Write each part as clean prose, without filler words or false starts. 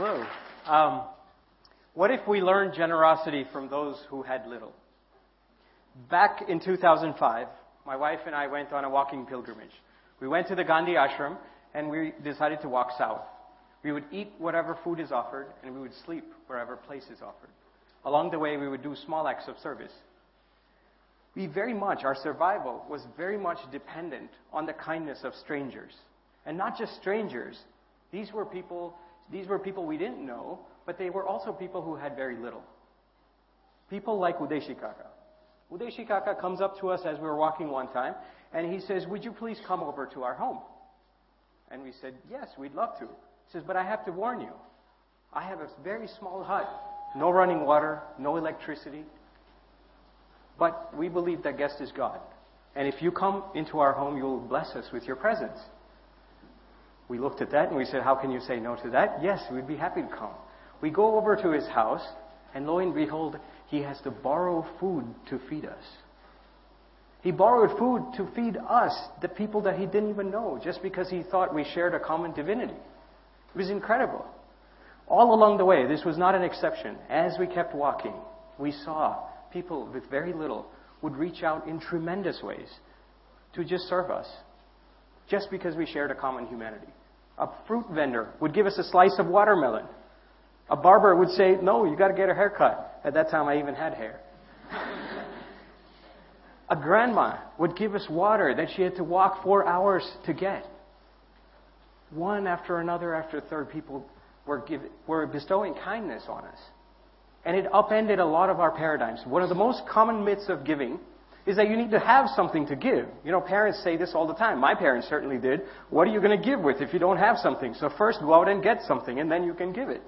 Hello. What if we learned generosity from those who had little? Back in 2005, my wife and I went on a walking pilgrimage. We went to the Gandhi ashram and we decided to walk south. We would eat whatever food is offered and we would sleep wherever place is offered. Along the way, we would do small acts of service. Our survival was very much dependent on the kindness of strangers. And not just strangers. These were people we didn't know, but they were also people who had very little. People like Udeshi Kaka. Udeshi Kaka comes up to us as we were walking one time, and he says, "Would you please come over to our home?" And we said, "Yes, we'd love to." He says, "But I have to warn you. I have a very small hut. No running water, no electricity. But we believe that guest is God. And if you come into our home, you'll bless us with your presence." We looked at that and we said, "How can you say no to that?" "Yes, we'd be happy to come." We go over to his house, and lo and behold, he has to borrow food to feed us. He borrowed food to feed us, the people that he didn't even know, just because he thought we shared a common divinity. It was incredible. All along the way, this was not an exception. As we kept walking, we saw people with very little would reach out in tremendous ways to just serve us, just because we shared a common humanity. A fruit vendor would give us a slice of watermelon. A barber would say, "No, you got to get a haircut." At that time, I even had hair. A grandma would give us water that she had to walk 4 hours to get. One after another, after a third, people were bestowing kindness on us. And it upended a lot of our paradigms. One of the most common myths of giving is that you need to have something to give. You know, parents say this all the time. My parents certainly did. What are you going to give with if you don't have something? So first go out and get something, and then you can give it.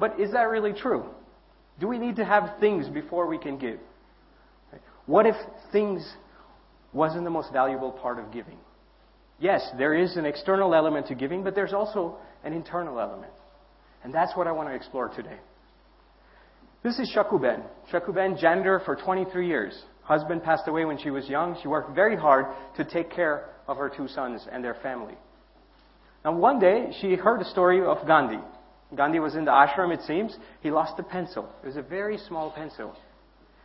But is that really true? Do we need to have things before we can give? What if things wasn't the most valuable part of giving? Yes, there is an external element to giving, but there's also an internal element. And that's what I want to explore today. This is Shakuben. Shakuben, janitor for 23 years. Husband passed away when she was young. She worked very hard to take care of her 2 sons and their family. Now one day, she heard a story of Gandhi. Gandhi was in the ashram, it seems. He lost a pencil. It was a very small pencil.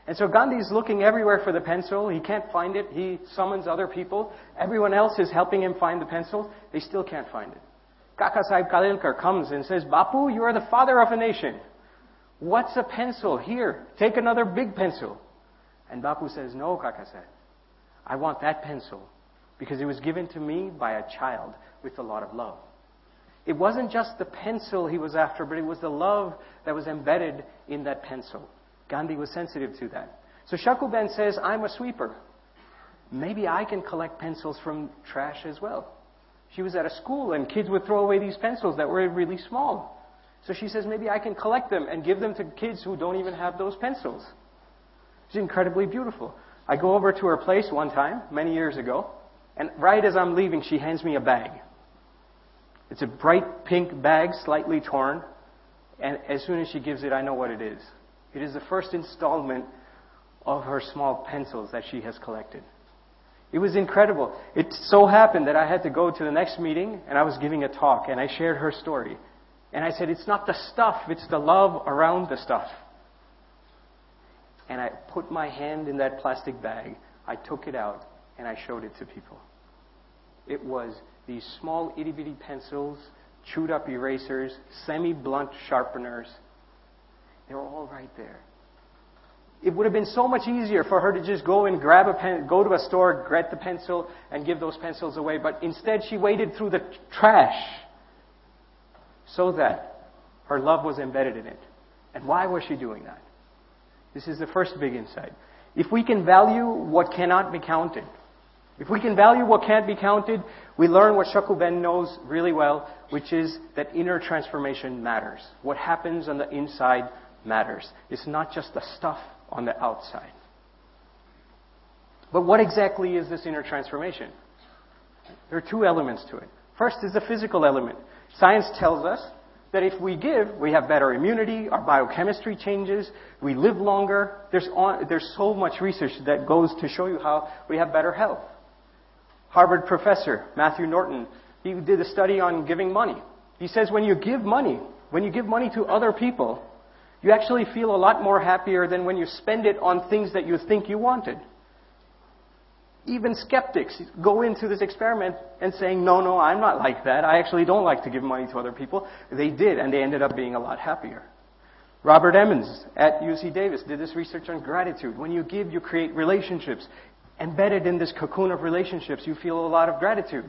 And so Gandhi's looking everywhere for the pencil. He can't find it. He summons other people. Everyone else is helping him find the pencil. They still can't find it. Kaka Sahib Kalilkar comes and says, "Bapu, you are the father of a nation. What's a pencil? Here, take another big pencil." And Bapu says, "No, Kaka Sahib. I want that pencil because it was given to me by a child with a lot of love." It wasn't just the pencil he was after, but it was the love that was embedded in that pencil. Gandhi was sensitive to that. So Shakuben says, "I'm a sweeper. Maybe I can collect pencils from trash as well." She was at a school and kids would throw away these pencils that were really small. So she says, "Maybe I can collect them and give them to kids who don't even have those pencils." It's incredibly beautiful. I go over to her place one time, many years ago, and right as I'm leaving, she hands me a bag. It's a bright pink bag, slightly torn, and as soon as she gives it, I know what it is. It is the first installment of her small pencils that she has collected. It was incredible. It so happened that I had to go to the next meeting, and I was giving a talk, and I shared her story. And I said, "It's not the stuff, it's the love around the stuff." And I put my hand in that plastic bag, I took it out, and I showed it to people. It was these small itty-bitty pencils, chewed-up erasers, semi-blunt sharpeners. They were all right there. It would have been so much easier for her to just go and grab a pen, go to a store, get the pencil, and give those pencils away. But instead, she waded through the trash so that her love was embedded in it. And why was she doing that? This is the first big insight. If we can value what cannot be counted, if we can value what can't be counted, we learn what Shakuben knows really well, which is that inner transformation matters. What happens on the inside matters. It's not just the stuff on the outside. But what exactly is this inner transformation? There are 2 elements to it. First is the physical element. Science tells us that if we give, we have better immunity, our biochemistry changes, we live longer. There's so much research that goes to show you how we have better health. Harvard professor Matthew Norton, he did a study on giving money. He says when you give money, when you give money to other people, you actually feel a lot more happier than when you spend it on things that you think you wanted. Even skeptics go into this experiment and saying, no, I'm not like that. I actually don't like to give money to other people. They did, and they ended up being a lot happier. Robert Emmons at UC Davis did this research on gratitude. When you give, you create relationships. Embedded in this cocoon of relationships, you feel a lot of gratitude.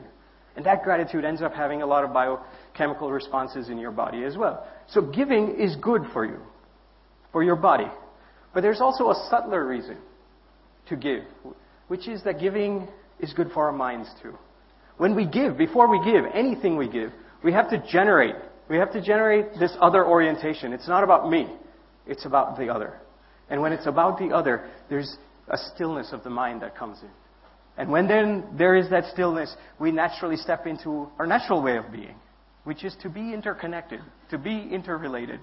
And that gratitude ends up having a lot of biochemical responses in your body as well. So giving is good for you, for your body. But there's also a subtler reason to give, which is that giving is good for our minds too. When we give, before we give, anything we give, we have to generate this other orientation. It's not about me. It's about the other. And when it's about the other, there's a stillness of the mind that comes in. And when then there is that stillness, we naturally step into our natural way of being, which is to be interconnected, to be interrelated.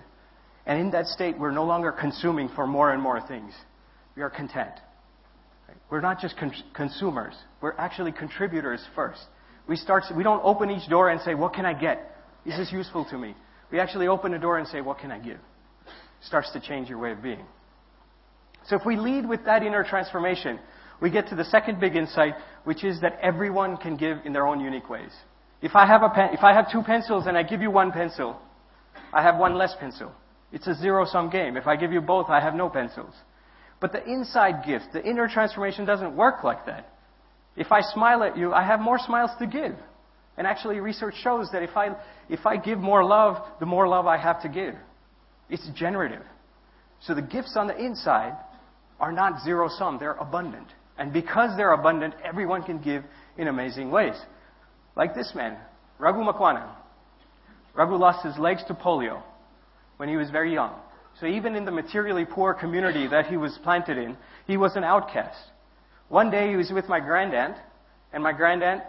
And in that state, we're no longer consuming for more and more things. We are content. We're not just consumers. We're actually contributors first. We don't open each door and say, what can I get? Is this useful to me? We actually open the door and say, what can I give? Starts to change your way of being. So if we lead with that inner transformation, we get to the second big insight, which is that everyone can give in their own unique ways. If I have 2 pencils and I give you 1 pencil, I have 1 less pencil. It's a zero-sum game. If I give you both, I have no pencils. But the inside gift, the inner transformation doesn't work like that. If I smile at you, I have more smiles to give. And actually, research shows that if I give more love, the more love I have to give. It's generative. So the gifts on the inside are not zero-sum. They're abundant. And because they're abundant, everyone can give in amazing ways. Like this man, Raghu Makwana. Raghu lost his legs to polio when he was very young. So even in the materially poor community that he was planted in, he was an outcast. One day he was with my grandaunt, and my grandaunt,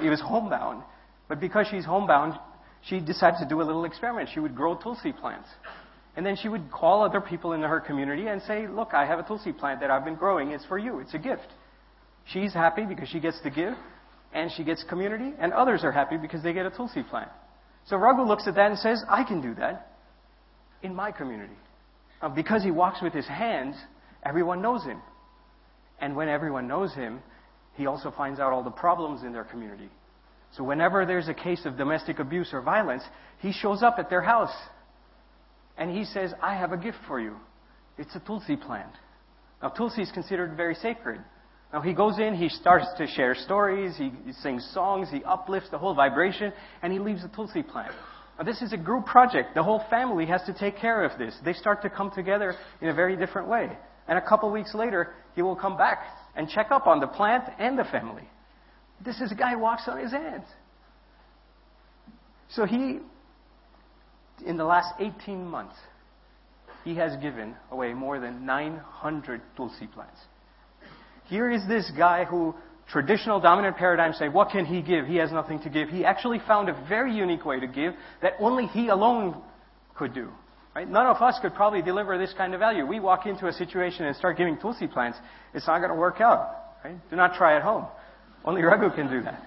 he was homebound. But because she's homebound, she decided to do a little experiment. She would grow tulsi plants. And then she would call other people in her community and say, look, I have a tulsi plant that I've been growing. It's for you. It's a gift. She's happy because she gets to give, and she gets community, and others are happy because they get a tulsi plant. So Raghu looks at that and says, I can do that in my community. Because he walks with his hands, everyone knows him. And when everyone knows him, he also finds out all the problems in their community. So whenever there's a case of domestic abuse or violence, he shows up at their house. And he says, I have a gift for you. It's a tulsi plant. Now, tulsi is considered very sacred. Now, he goes in, he starts to share stories, he sings songs, he uplifts the whole vibration, and he leaves a tulsi plant. Now, this is a group project. The whole family has to take care of this. They start to come together in a very different way. And a couple weeks later, he will come back and check up on the plant and the family. This is a guy who walks on his hands. So in the last 18 months, he has given away more than 900 tulsi plants. Here is this guy who traditional dominant paradigms say, what can he give? He has nothing to give. He actually found a very unique way to give that only he alone could do. Right? None of us could probably deliver this kind of value. We walk into a situation and start giving tulsi plants, it's not going to work out. Right? Do not try at home. Only Raghu can do that.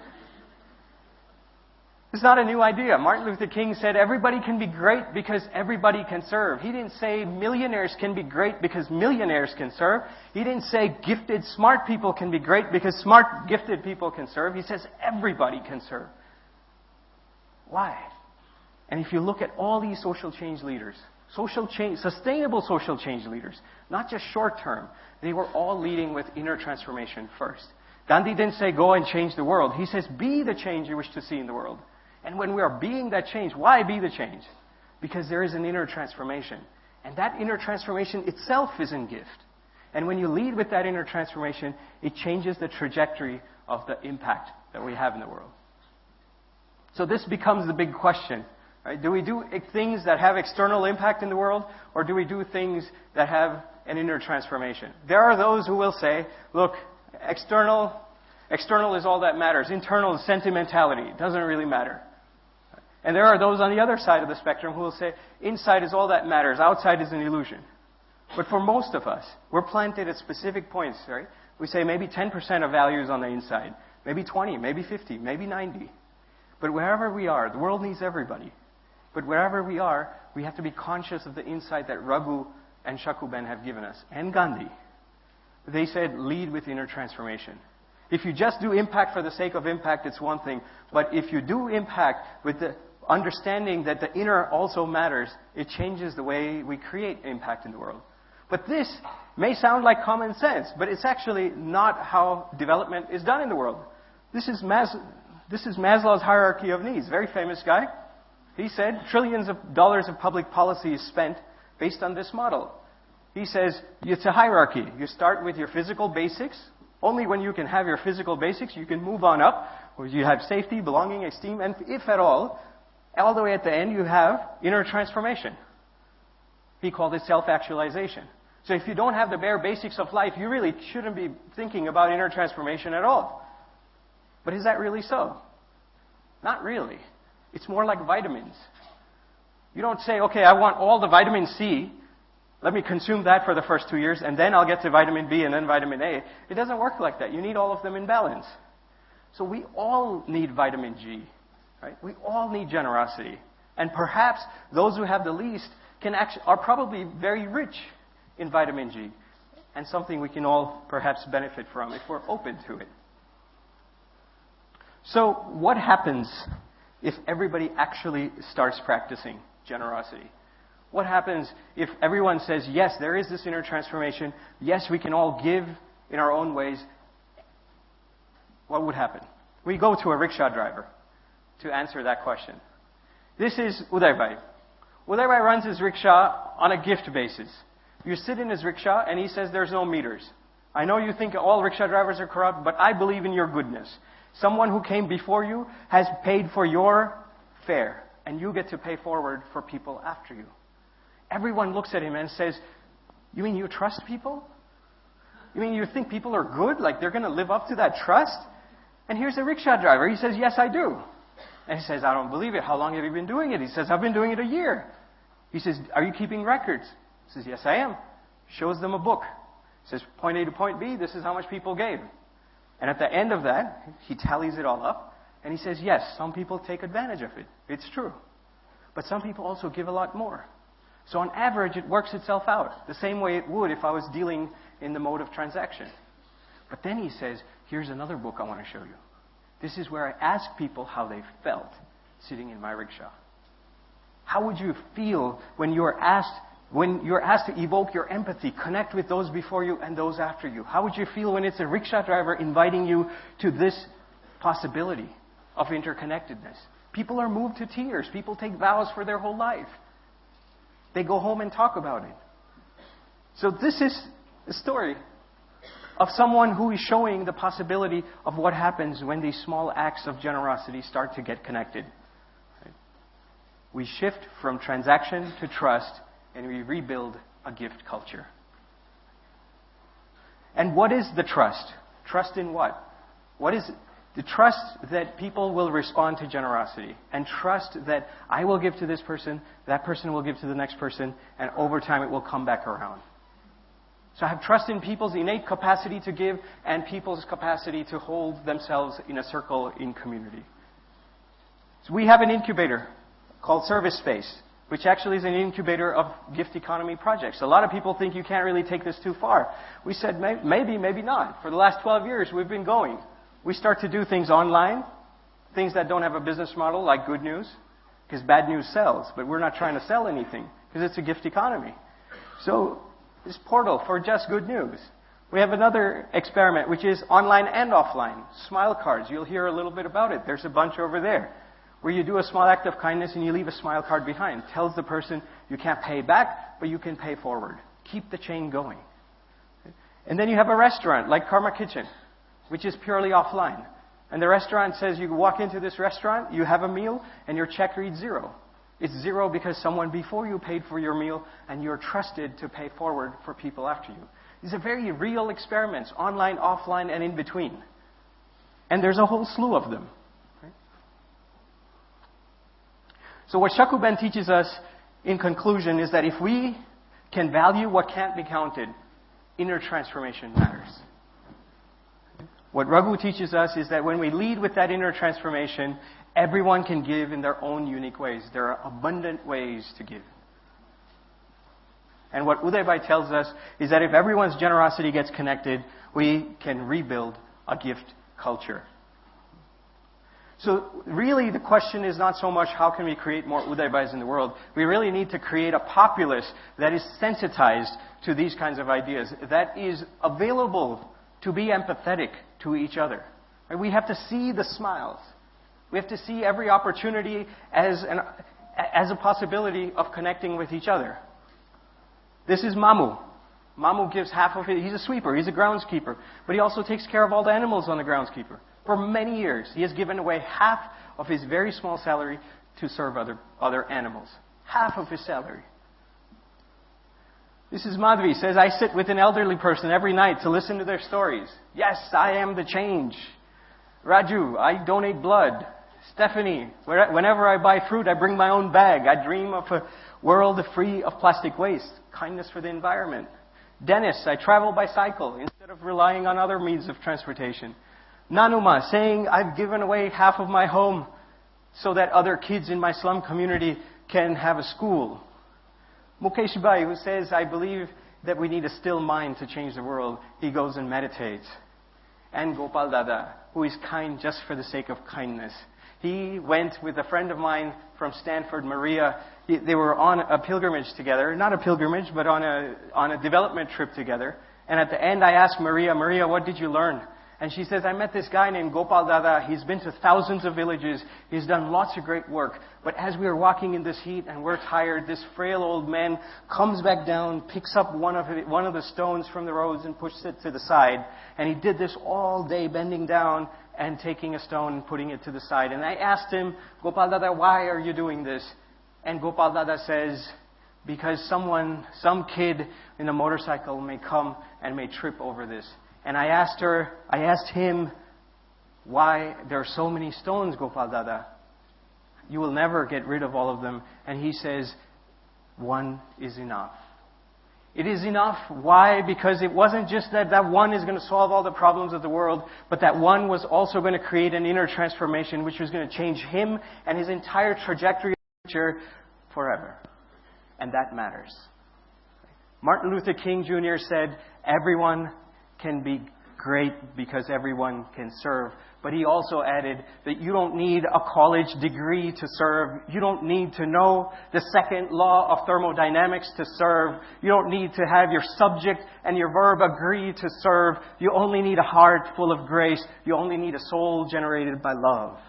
It's not a new idea. Martin Luther King said everybody can be great because everybody can serve. He didn't say millionaires can be great because millionaires can serve. He didn't say gifted, smart people can be great because smart, gifted people can serve. He says everybody can serve. Why? And if you look at all these social change leaders, sustainable social change leaders, not just short term, they were all leading with inner transformation first. Gandhi didn't say go and change the world. He says be the change you wish to see in the world. And when we are being that change, why be the change? Because there is an inner transformation. And that inner transformation itself is a gift. And when you lead with that inner transformation, it changes the trajectory of the impact that we have in the world. So this becomes the big question. Right? Do we do things that have external impact in the world, or do we do things that have an inner transformation? There are those who will say, look, external is all that matters. Internal is sentimentality. It doesn't really matter. And there are those on the other side of the spectrum who will say, inside is all that matters. Outside is an illusion. But for most of us, we're planted at specific points, right? We say maybe 10% of value is on the inside. Maybe 20, maybe 50, maybe 90. But wherever we are, the world needs everybody. But wherever we are, we have to be conscious of the insight that Raghu and Shakuben have given us, and Gandhi. They said, lead with inner transformation. If you just do impact for the sake of impact, it's one thing. But if you do impact with the understanding that the inner also matters, it changes the way we create impact in the world. But this may sound like common sense, but it's actually not how development is done in the world. This is Maslow's hierarchy of needs. Very famous guy. He said trillions of dollars of public policy is spent based on this model. He says it's a hierarchy. You start with your physical basics. Only when you can have your physical basics, you can move on up, where you have safety, belonging, esteem, and if at all the way at the end, you have inner transformation. He called it self-actualization. So if you don't have the bare basics of life, you really shouldn't be thinking about inner transformation at all. But is that really so? Not really. It's more like vitamins. You don't say, okay, I want all the vitamin C. Let me consume that for the first 2 years, and then I'll get to vitamin B and then vitamin A. It doesn't work like that. You need all of them in balance. So we all need vitamin G. Right? We all need generosity. And perhaps those who have the least are probably very rich in vitamin G. And something we can all perhaps benefit from if we're open to it. So what happens if everybody actually starts practicing generosity? What happens if everyone says, yes, there is this inner transformation. Yes, we can all give in our own ways. What would happen? We go to a rickshaw driver to answer that question. This is Udaybhai. Udaybhai runs his rickshaw on a gift basis. You sit in his rickshaw and he says there's no meters. I know you think all rickshaw drivers are corrupt, but I believe in your goodness. Someone who came before you has paid for your fare, and you get to pay forward for people after you. Everyone looks at him and says, you mean you trust people? You mean you think people are good? Like they're going to live up to that trust? And here's a rickshaw driver. He says, yes, I do. And he says, I don't believe it. How long have you been doing it? He says, I've been doing it a year. He says, are you keeping records? He says, yes, I am. Shows them a book. He says, point A to point B, this is how much people gave. And at the end of that, he tallies it all up. And he says, yes, some people take advantage of it. It's true. But some people also give a lot more. So on average, it works itself out. The same way it would if I was dealing in the mode of transaction. But then he says, here's another book I want to show you. This is where I ask people how they felt sitting in my rickshaw. How would you feel when you're asked to evoke your empathy, connect with those before you and those after you? How would you feel when it's a rickshaw driver inviting you to this possibility of interconnectedness? People are moved to tears. People take vows for their whole life. They go home and talk about it. So this is a story of someone who is showing the possibility of what happens when these small acts of generosity start to get connected. Right? We shift from transaction to trust, and we rebuild a gift culture. And what is the trust? Trust in what? What is the trust that people will respond to generosity, and trust that I will give to this person, that person will give to the next person, and over time it will come back around. So I have trust in people's innate capacity to give and people's capacity to hold themselves in a circle in community. So we have an incubator called ServiceSpace, which actually is an incubator of gift economy projects. A lot of people think you can't really take this too far. We said maybe, maybe not. For the last 12 years, we've been going. We start to do things online, things that don't have a business model like good news, because bad news sells, but we're not trying to sell anything because it's a gift economy. So this portal for just good news. We have another experiment, which is online and offline. Smile cards. You'll hear a little bit about it. There's a bunch over there where you do a small act of kindness and you leave a smile card behind. Tells the person you can't pay back, but you can pay forward. Keep the chain going. And then you have a restaurant like Karma Kitchen, which is purely offline. And the restaurant says you walk into this restaurant, you have a meal, and your check reads 0. It's 0 because someone before you paid for your meal, and you're trusted to pay forward for people after you. These are very real experiments, online, offline, and in between. And there's a whole slew of them. Right? So what Shakuben teaches us in conclusion is that if we can value what can't be counted, inner transformation matters. What Raghu teaches us is that when we lead with that inner transformation, everyone can give in their own unique ways. There are abundant ways to give. And what Udaybai tells us is that if everyone's generosity gets connected, we can rebuild a gift culture. So really the question is not so much how can we create more Udaybais in the world. We really need to create a populace that is sensitized to these kinds of ideas, that is available to be empathetic to each other. And we have to see the smiles. We have to see every opportunity as a possibility of connecting with each other. This is Mamu. Mamu gives half of it. He's a sweeper. He's a groundskeeper. But he also takes care of all the animals on the groundskeeper. For many years, he has given away half of his very small salary to serve other animals. Half of his salary. This is Madhvi. Says, I sit with an elderly person every night to listen to their stories. Yes, I am the change. Raju, I donate blood. Stephanie, whenever I buy fruit, I bring my own bag. I dream of a world free of plastic waste. Kindness for the environment. Dennis, I travel by cycle instead of relying on other means of transportation. Nanuma, saying I've given away half of my home so that other kids in my slum community can have a school. Mukesh Bhai, who says, I believe that we need a still mind to change the world. He goes and meditates. And Gopal Dada, who is kind just for the sake of kindness. He went with a friend of mine from Stanford, Maria. They were on a pilgrimage together. Not a pilgrimage, but on a development trip together. And at the end, I asked Maria, what did you learn? And she says, I met this guy named Gopal Dada. He's been to thousands of villages. He's done lots of great work. But as we were walking in this heat and we're tired, this frail old man comes back down, picks up one of the stones from the roads and pushes it to the side. And he did this all day, bending down and taking a stone and putting it to the side. And I asked him, Gopal Dada, why are you doing this? And Gopal Dada says, because some kid in a motorcycle may come and may trip over this. And I asked him, why there are so many stones, Gopal Dada? You will never get rid of all of them. And he says, one is enough. It is enough. Why? Because it wasn't just that one is going to solve all the problems of the world, but that one was also going to create an inner transformation which was going to change him and his entire trajectory of the future forever. And that matters. Martin Luther King Jr. said, everyone can be great because everyone can serve. But he also added that you don't need a college degree to serve. You don't need to know the second law of thermodynamics to serve. You don't need to have your subject and your verb agree to serve. You only need a heart full of grace. You only need a soul generated by love.